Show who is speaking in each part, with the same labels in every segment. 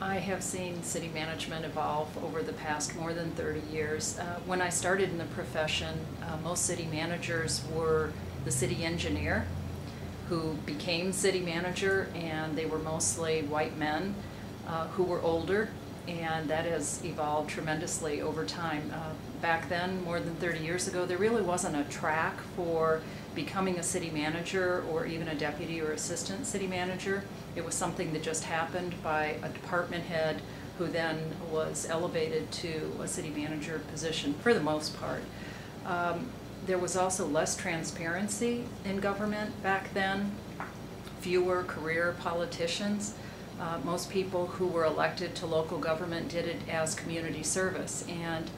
Speaker 1: I have seen city management evolve over the past more than 30 years. When I started in the profession, most city managers were the city engineer who became city manager, and they were mostly white men who were older, and that has evolved tremendously over time. Back then, more than 30 years ago, there really wasn't a track for becoming a city manager or even a deputy or assistant city manager. It was something that just happened by a department head who then was elevated to a city manager position for the most part. There was also less transparency in government back then, fewer career politicians. Most people who were elected to local government did it as community service, and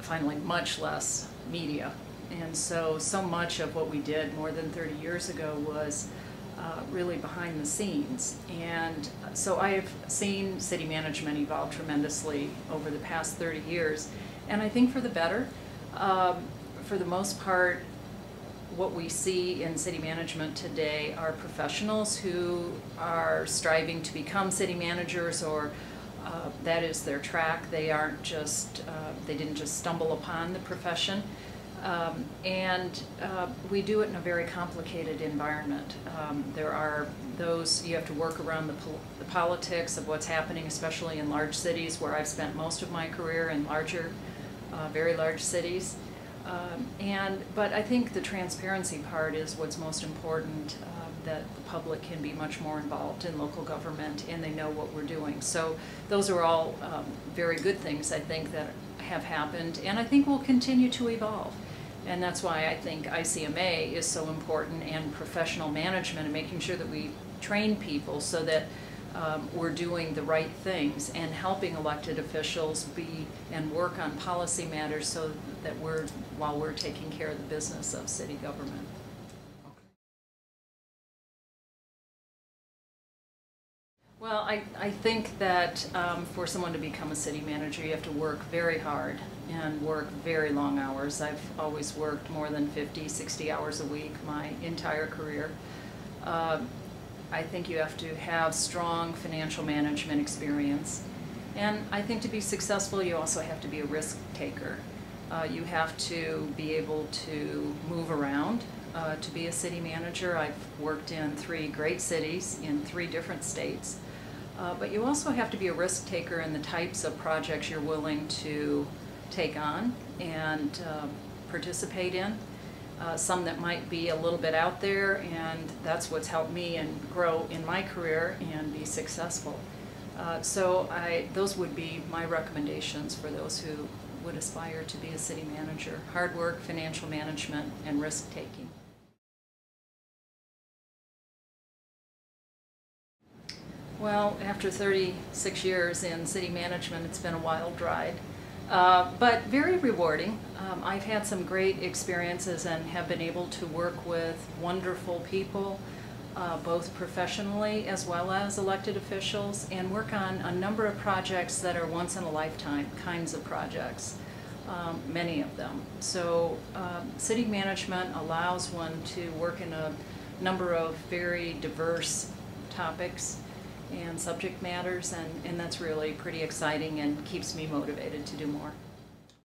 Speaker 1: finally much less media. And so much of what we did more than 30 years ago was really behind the scenes. And so I have seen city management evolve tremendously over the past 30 years, and I think for the better. For the most part, what we see in city management today are professionals who are striving to become city managers, or that is their track. They aren't just, they didn't just stumble upon the profession. We do it in a very complicated environment. There are those, you have to work around the politics of what's happening, especially in large cities, where I've spent most of my career in larger, very large cities. But I think the transparency part is what's most important, that the public can be much more involved in local government and they know what we're doing. So those are all very good things, I think, that have happened, and I think will continue to evolve. And that's why I think ICMA is so important, and professional management, and making sure that we train people so that we're doing the right things and helping elected officials be and work on policy matters so that while we're taking care of the business of city government. Well, I think that for someone to become a city manager, you have to work very hard and work very long hours. I've always worked more than 50, 60 hours a week my entire career. I think you have to have strong financial management experience. And I think to be successful, you also have to be a risk taker. You have to be able to move around to be a city manager. I've worked in 3 great cities in 3 different states. But you also have to be a risk taker in the types of projects you're willing to take on and participate in. Some that might be a little bit out there, and that's what's helped me and grow in my career and be successful. Those would be my recommendations for those who would aspire to be a city manager: hard work, financial management, and risk taking. Well, after 36 years in city management, it's been a wild ride, but very rewarding. I've had some great experiences and have been able to work with wonderful people, both professionally as well as elected officials, and work on a number of projects that are once-in-a-lifetime kinds of projects, many of them. So city management allows one to work in a number of very diverse topics and subject matters, and that's really pretty exciting and keeps me motivated to do more.